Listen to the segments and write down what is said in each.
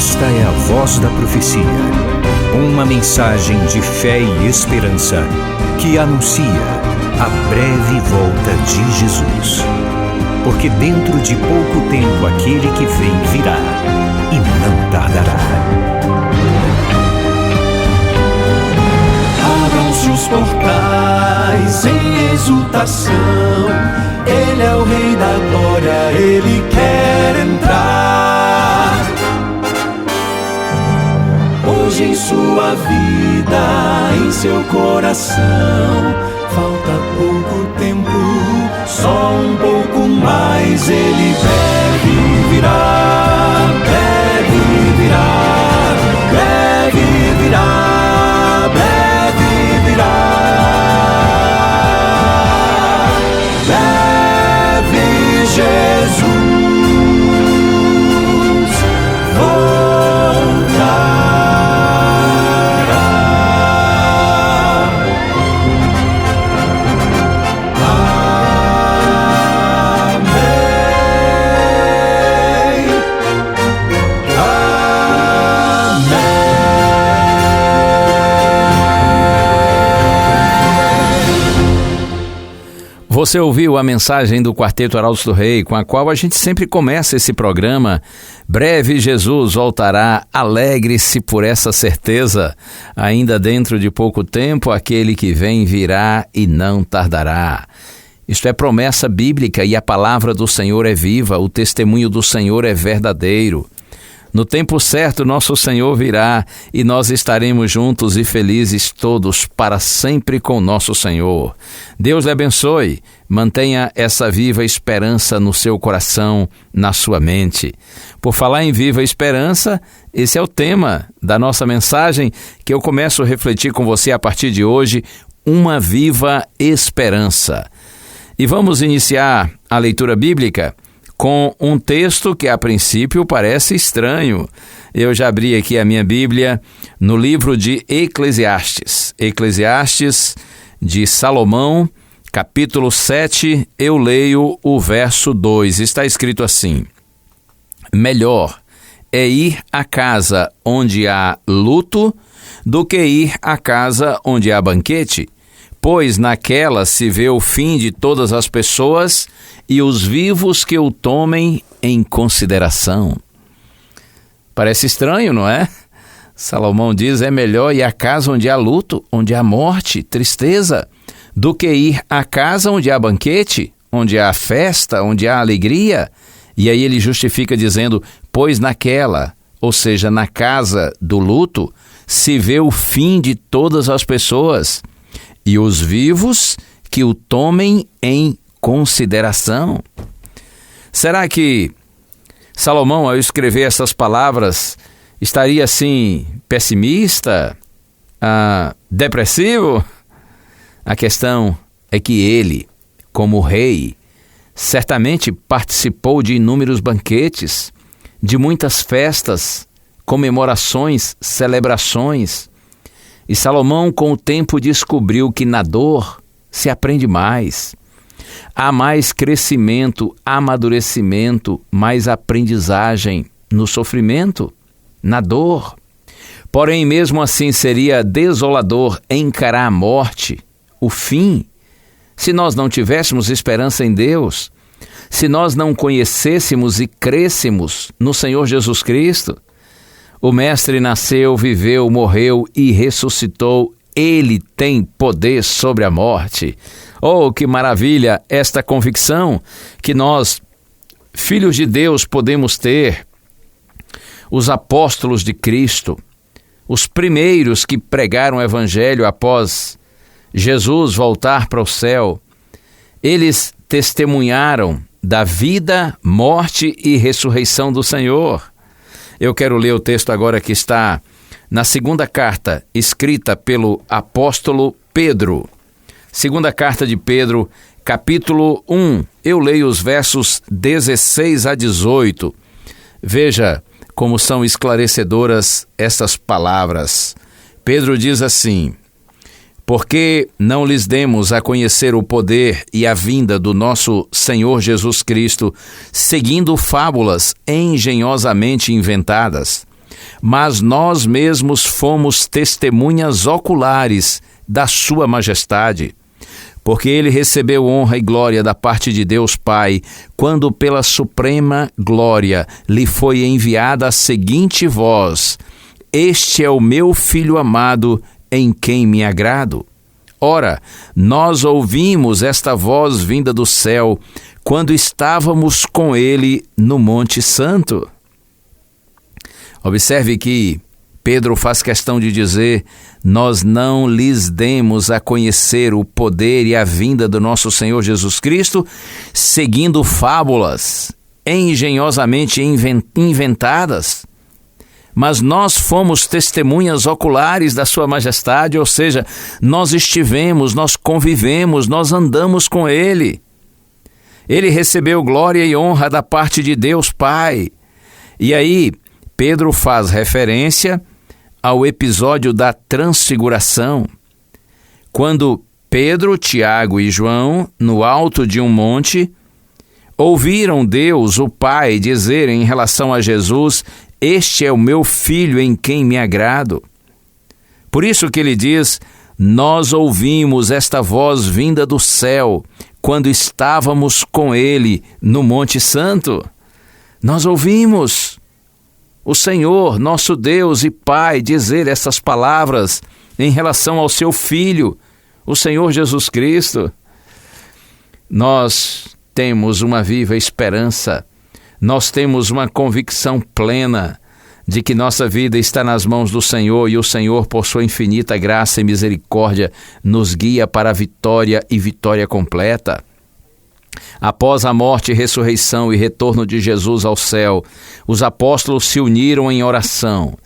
Esta é a Voz da Profecia, uma mensagem de fé e esperança que anuncia a breve volta de Jesus. Porque dentro de pouco tempo aquele que vem virá e não tardará. Abram-se os portais em exultação, Ele é o Rei da Glória, Ele quer entrar. Hoje em sua vida, em seu coração, falta pouco tempo, só um pouco mais. Ele deve virar, deve virar, deve virar, deve virar. Deve Jesus voltar. Você ouviu a mensagem do Quarteto Arautos do Rei, com a qual a gente sempre começa esse programa. Breve Jesus voltará, alegre-se por essa certeza. Ainda dentro de pouco tempo, aquele que vem virá e não tardará. Isto é promessa bíblica e a palavra do Senhor é viva, o testemunho do Senhor é verdadeiro. No tempo certo, nosso Senhor virá e nós estaremos juntos e felizes todos para sempre com nosso Senhor. Deus lhe abençoe. Mantenha essa viva esperança no seu coração, na sua mente. Por falar em viva esperança, esse é o tema da nossa mensagem que eu começo a refletir com você a partir de hoje, uma viva esperança. E vamos iniciar a leitura bíblica com um texto que a princípio parece estranho. Eu já abri aqui a minha Bíblia no livro de Eclesiastes. Eclesiastes de Salomão, capítulo 7, eu leio o verso 2. Está escrito assim: melhor é ir à casa onde há luto do que ir à casa onde há banquete, pois naquela se vê o fim de todas as pessoas e os vivos que o tomem em consideração. Parece estranho, não é? Salomão diz, é melhor ir à casa onde há luto, onde há morte, tristeza, do que ir à casa onde há banquete, onde há festa, onde há alegria. E aí ele justifica dizendo, pois naquela, ou seja, na casa do luto, se vê o fim de todas as pessoas e os vivos que o tomem em consideração. Será que Salomão, ao escrever essas palavras, estaria assim pessimista, depressivo? A questão é que ele, como rei, certamente participou de inúmeros banquetes, de muitas festas, comemorações, celebrações. E Salomão, com o tempo, descobriu que na dor se aprende mais. Há mais crescimento, amadurecimento, mais aprendizagem no sofrimento, na dor. Porém, mesmo assim, seria desolador encarar a morte, o fim, se nós não tivéssemos esperança em Deus, se nós não conhecêssemos e crêssemos no Senhor Jesus Cristo. O Mestre nasceu, viveu, morreu e ressuscitou. Ele tem poder sobre a morte. Oh, que maravilha esta convicção que nós, filhos de Deus, podemos ter. Os apóstolos de Cristo, os primeiros que pregaram o Evangelho após Jesus voltar para o céu, eles testemunharam da vida, morte e ressurreição do Senhor. Eu quero ler o texto agora que está na segunda carta, escrita pelo apóstolo Pedro. Segunda carta de Pedro, capítulo 1. Eu leio os versos 16 a 18. Veja como são esclarecedoras essas palavras. Pedro diz assim: porque não lhes demos a conhecer o poder e a vinda do nosso Senhor Jesus Cristo, seguindo fábulas engenhosamente inventadas, mas nós mesmos fomos testemunhas oculares da sua majestade. Porque ele recebeu honra e glória da parte de Deus Pai, quando pela suprema glória lhe foi enviada a seguinte voz: Este é o meu Filho amado, em quem me agrado. Ora, nós ouvimos esta voz vinda do céu, quando estávamos com ele no Monte Santo. Observe que Pedro faz questão de dizer: nós não lhes demos a conhecer o poder e a vinda do nosso Senhor Jesus Cristo, seguindo fábulas engenhosamente inventadas, mas nós fomos testemunhas oculares da sua majestade, ou seja, nós estivemos, nós convivemos, nós andamos com ele. Ele recebeu glória e honra da parte de Deus Pai. E aí, Pedro faz referência ao episódio da transfiguração, quando Pedro, Tiago e João, no alto de um monte, ouviram Deus, o Pai, dizer em relação a Jesus: Este é o meu Filho em quem me agrado. Por isso que ele diz: nós ouvimos esta voz vinda do céu, quando estávamos com ele no Monte Santo. Nós ouvimos o Senhor, nosso Deus e Pai, dizer essas palavras em relação ao seu Filho, o Senhor Jesus Cristo. Nós temos uma viva esperança, nós temos uma convicção plena de que nossa vida está nas mãos do Senhor e o Senhor, por sua infinita graça e misericórdia, nos guia para a vitória e vitória completa. Após a morte, ressurreição e retorno de Jesus ao céu, os apóstolos se uniram em oração.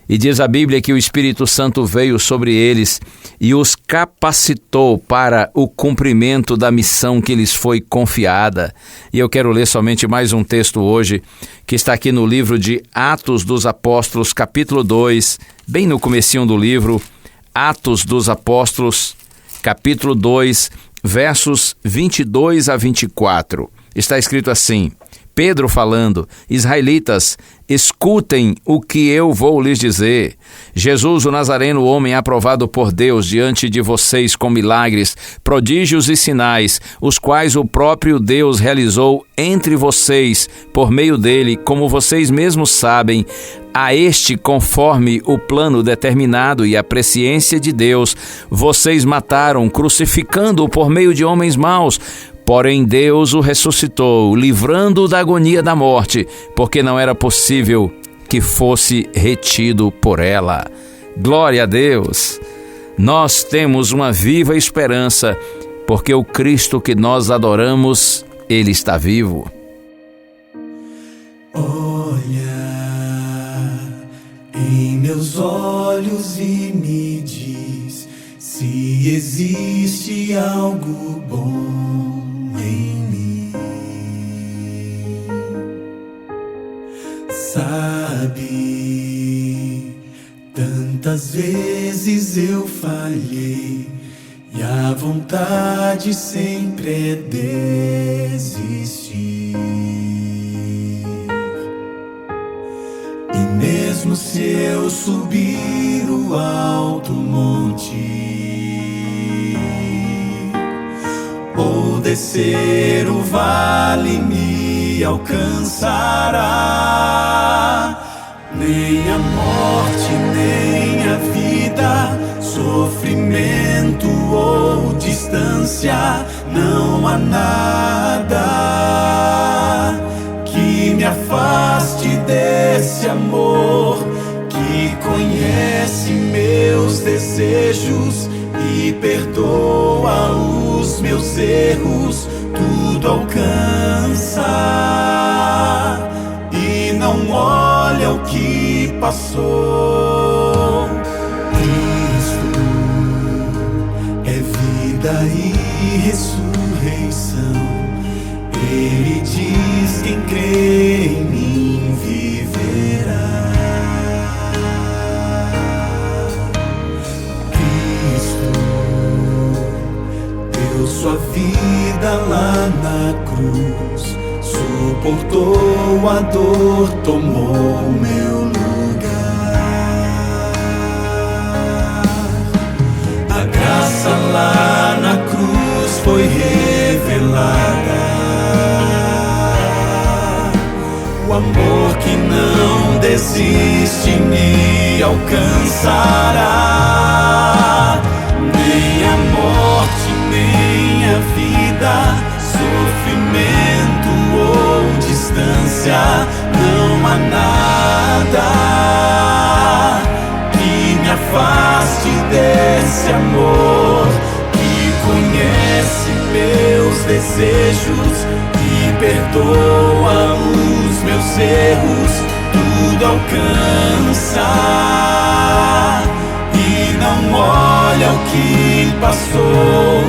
E diz a Bíblia que o Espírito Santo veio sobre eles e os capacitou para o cumprimento da missão que lhes foi confiada. E eu quero ler somente mais um texto hoje, que está aqui no livro de Atos dos Apóstolos, capítulo 2, bem no comecinho do livro, Atos dos Apóstolos, capítulo 2, versos 22 a 24. Está escrito assim: Pedro falando: Israelitas, escutem o que eu vou lhes dizer. Jesus, o Nazareno, homem aprovado por Deus diante de vocês com milagres, prodígios e sinais, os quais o próprio Deus realizou entre vocês por meio dele, como vocês mesmos sabem. A este, conforme o plano determinado e a presciência de Deus, vocês mataram, crucificando-o por meio de homens maus. Porém Deus o ressuscitou, livrando-o da agonia da morte, porque não era possível que fosse retido por ela. Glória a Deus! Nós temos uma viva esperança, porque o Cristo que nós adoramos, Ele está vivo. Olha em meus olhos e me diz se existe algo bom em mim. Sabe, tantas vezes eu falhei e a vontade sempre é desistir. E mesmo se eu subir o alto monte ou descer o vale, me alcançará. Nem a morte, nem a vida, sofrimento ou distância, não há nada que me afaste desse amor que conhece meus desejos e perdoa os meus erros. Tudo alcança e não olha o que passou. Cristo é vida e ressurreição. Ele diz: quem crê em mim viverá. Cristo deu sua vida lá na cruz, suportou a dor, tomou meu lugar. graça lá na cruz foi revelada. O amor que não desiste me alcançará. Nem a morte, nem a vida, sofrimento ou distância, não há nada que me afaste desse amor, que conhece meus desejos e perdoa os meus erros, tudo alcança e não olha o que passou.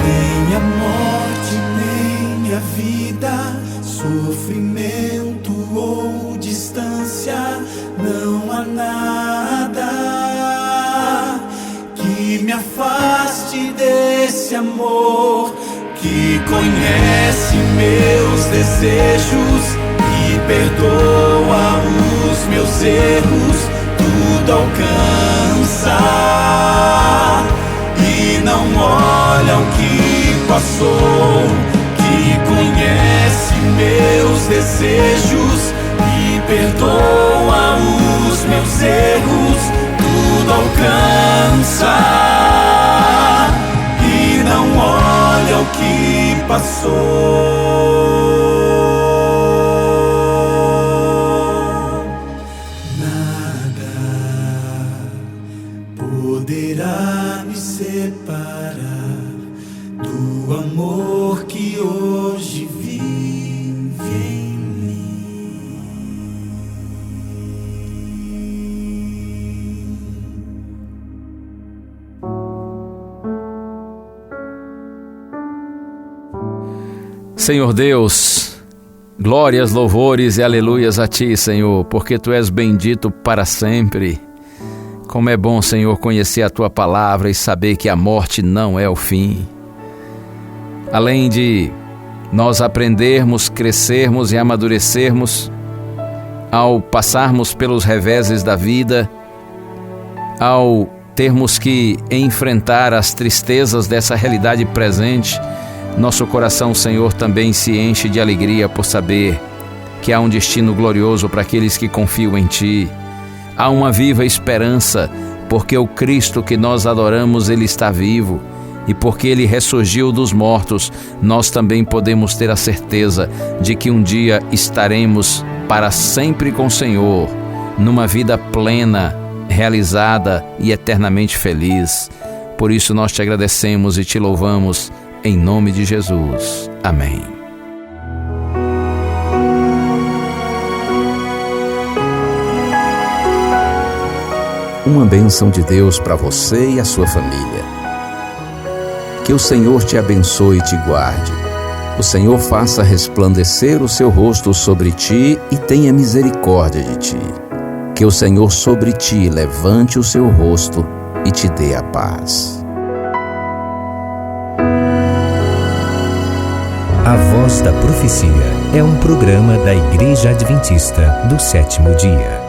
Nem a morte, nem a vida, sofrimento ou distância, não há nada que me afaste desse amor, que conhece meus desejos e perdoa os meus erros, tudo alcança e não olha o que passou, que conhece meus desejos e perdoa os meus erros, tudo alcança e não olha o que passou. Nada poderá me separar do amor que hoje vive em mim. Senhor Deus, glórias, louvores e aleluias a Ti, Senhor, porque Tu és bendito para sempre. Como é bom, Senhor, conhecer a Tua palavra e saber que a morte não é o fim. Além de nós aprendermos, crescermos e amadurecermos, ao passarmos pelos reveses da vida, ao termos que enfrentar as tristezas dessa realidade presente, nosso coração, Senhor, também se enche de alegria por saber que há um destino glorioso para aqueles que confiam em Ti. Há uma viva esperança, porque o Cristo que nós adoramos, Ele está vivo. E porque Ele ressurgiu dos mortos, nós também podemos ter a certeza de que um dia estaremos para sempre com o Senhor, numa vida plena, realizada e eternamente feliz. Por isso nós Te agradecemos e Te louvamos, em nome de Jesus. Amém. Uma bênção de Deus para você e a sua família. Que o Senhor te abençoe e te guarde. O Senhor faça resplandecer o seu rosto sobre ti e tenha misericórdia de ti. Que o Senhor sobre ti levante o seu rosto e te dê a paz. A Voz da Profecia é um programa da Igreja Adventista do Sétimo Dia.